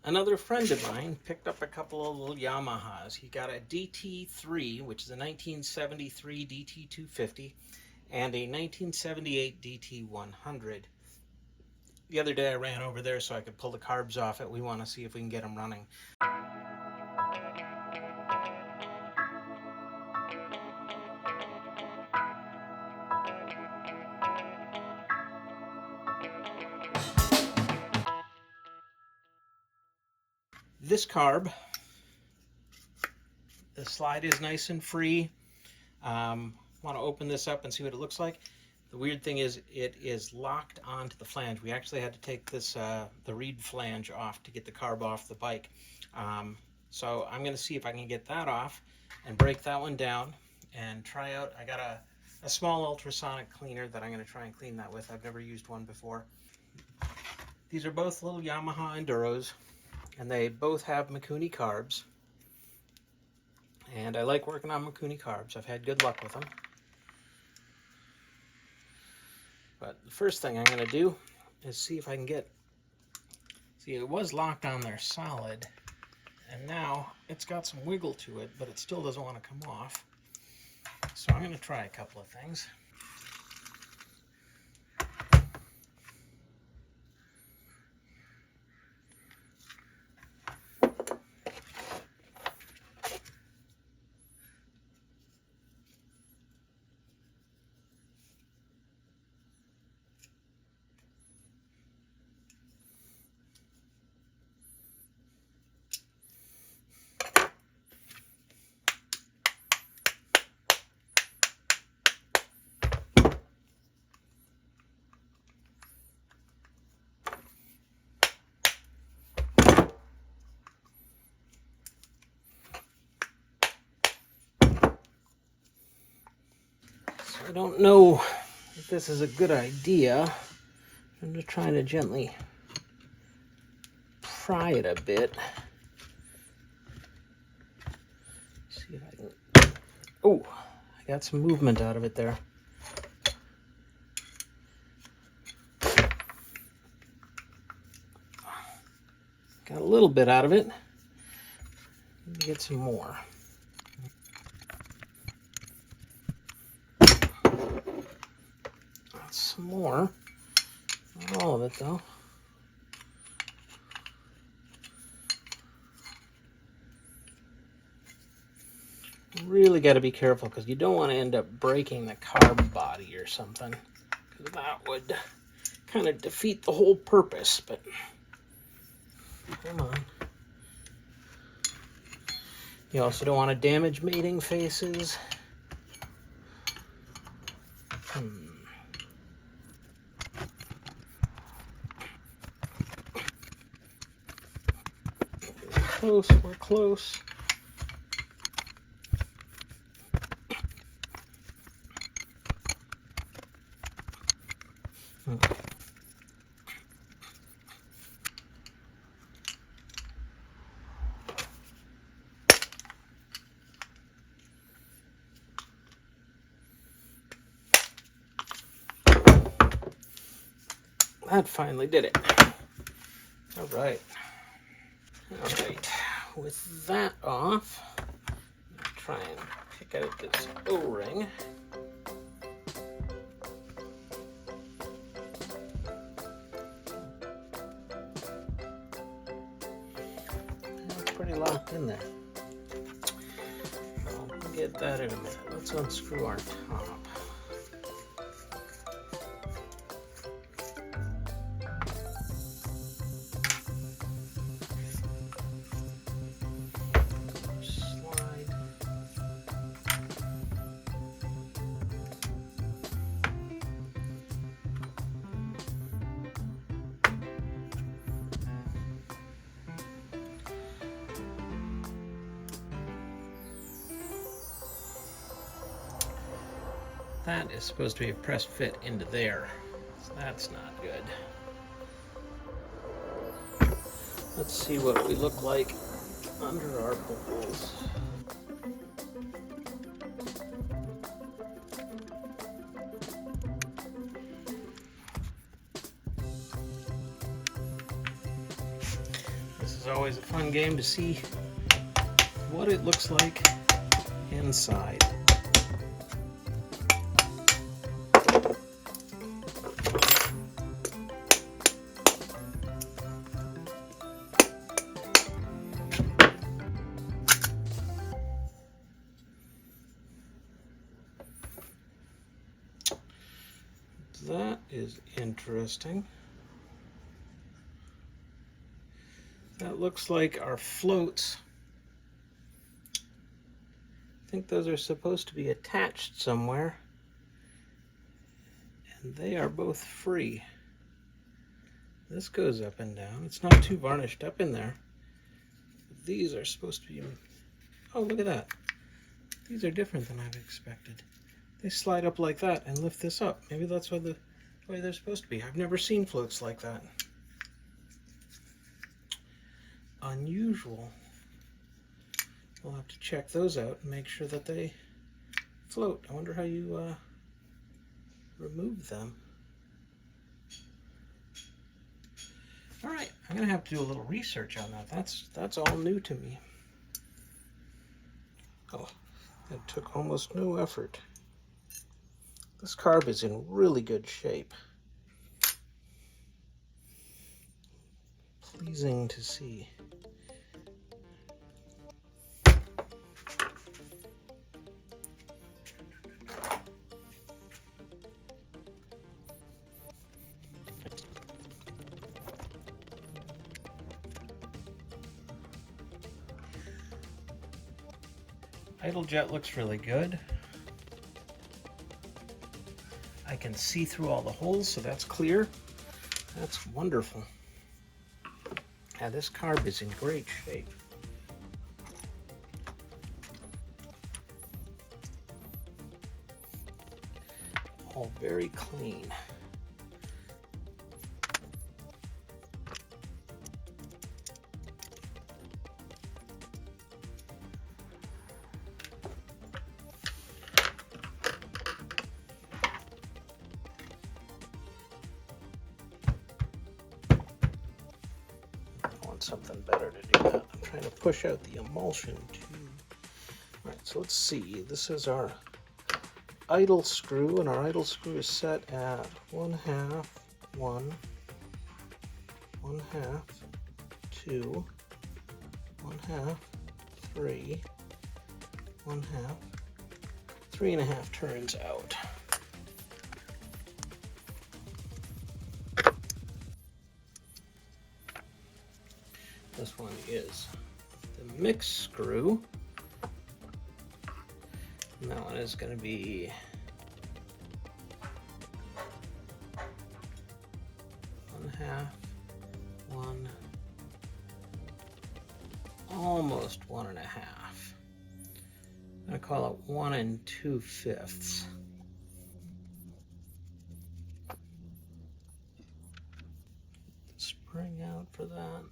Another friend of mine picked up a couple of little Yamahas. He got a DT3, which is a 1973 DT250, and a 1978 DT100. The other day I ran over there so I could pull the carbs off it. We want to see if we can get them running. This carb, the slide is nice and free. Want to open this up and see what it looks like. The weird thing is it is locked onto the flange. We actually had to take this the reed flange off to get the carb off the bike. So I'm going to see if I can get that off and break that one down and try out. I got a small ultrasonic cleaner that I'm going to try and clean that with. I've never used one before. These are both little Yamaha Enduros, and they both have Mikuni carbs. And I like working on Mikuni carbs. I've had good luck with them. But the first thing I'm going to do is see if I can get... See, it was locked on there solid, and now it's got some wiggle to it, but it still doesn't want to come off. So I'm going to try a couple of things. I don't know if this is a good idea. I'm just trying to gently pry it a bit. See if I can... Oh, I got some movement out of it there. Got a little bit out of it. Let me get some more. Some more. Not all of it though. Really got to be careful because you don't want to end up breaking the carb body or something, because that would kind of defeat the whole purpose. But come on. You also don't want to damage mating faces. Close, we're close. That finally did it. All right. All right. With that off, I'll try and pick out this O-ring. It's pretty locked in there. I'll get that in a minute. Let's unscrew our top. That is supposed to be a press fit into there, so that's not good. Let's see what we look like under our bowls. This is is always a fun game to see what it looks like inside. That is interesting. That looks like our floats. I think those are supposed to be attached somewhere, and they are both free. This goes up and down. It's not too varnished up in there. But these are supposed to be... Oh, look at that. These are different than I've expected. They slide up like that and lift this up. Maybe that's what the way they're supposed to be. I've never seen floats like that. Unusual. We'll have to check those out and make sure that they float. I wonder how you remove them. All right, I'm gonna have to do a little research on that. That's all new to me. Oh, it took almost no effort. This carb is in really good shape. Pleasing to see. Idle jet looks really good. I can see through all the holes, so that's clear. That's wonderful. Yeah, this carb is in great shape. All very clean. Something better to do that. I'm trying to push out the emulsion tube. Alright, so let's see. This is our idle screw, and our idle screw is set at 1/2, 1, 1/2, 2, 1/2, 3, 1/2, 3.5 turns out. This one is the mix screw, and that one is going to be 1/2, 1, almost 1.5. I'm going to call it 1 2/5. Spring out for that.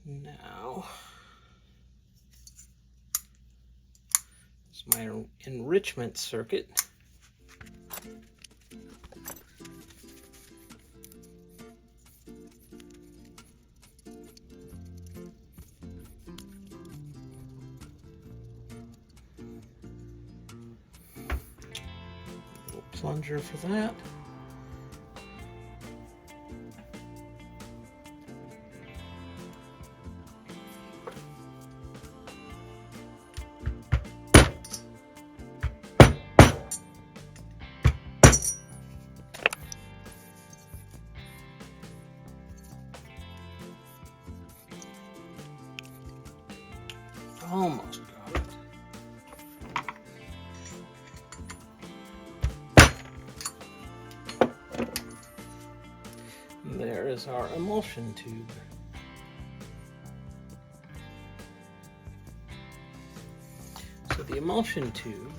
Now, this is my enrichment circuit. Little plunger for that. Almost got it. And there is our emulsion tube. So the emulsion tube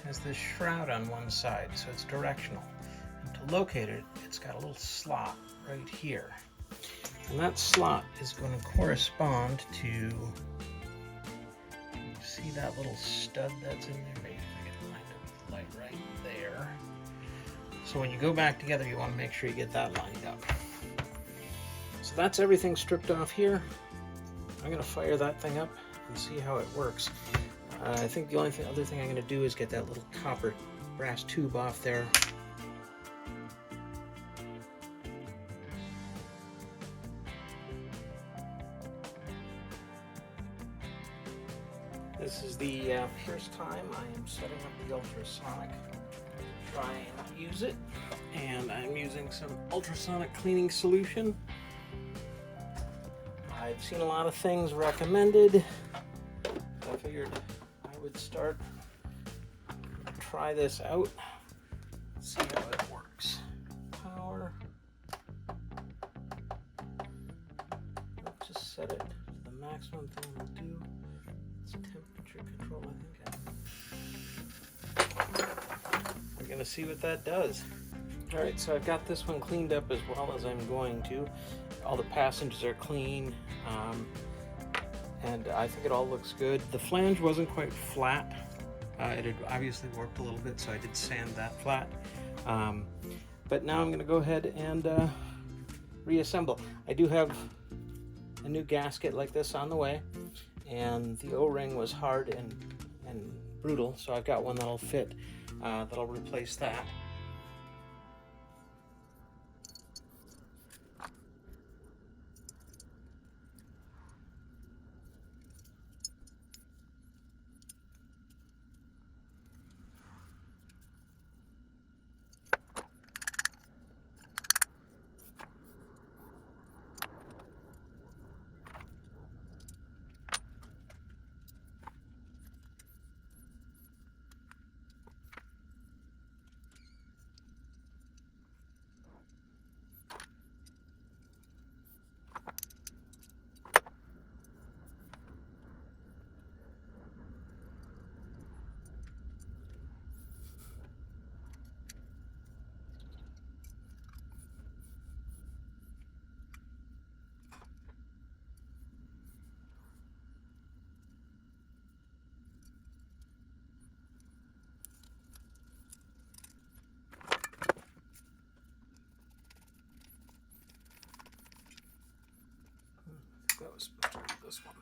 has this shroud on one side, so it's directional. And to locate it, it's got a little slot right here. And that slot is going to correspond to, see that little stud that's in there? Maybe I can line up with the light right there. So when you go back together, you want to make sure you get that lined up. So that's everything stripped off here. I'm going to fire that thing up and see how it works. I think the only other thing I'm going to do is get that little copper brass tube off there. This is the first time I am setting up the ultrasonic to try and use it, and I'm using some ultrasonic cleaning solution. I've seen a lot of things recommended. I figured I would try this out, see how it works. Power. Let's just set it to the maximum thing we'll do. It's temperature control, I think. We're gonna see what that does. All right, so I've got this one cleaned up as well as I'm going to. All the passengers are clean, and I think it all looks good. The flange wasn't quite flat. It had obviously warped a little bit, so I did sand that flat. But now I'm gonna go ahead and reassemble. I do have a new gasket like this on the way, and the O-ring was hard and brutal, so I've got one that'll fit, that'll replace that. That was supposed to be this one.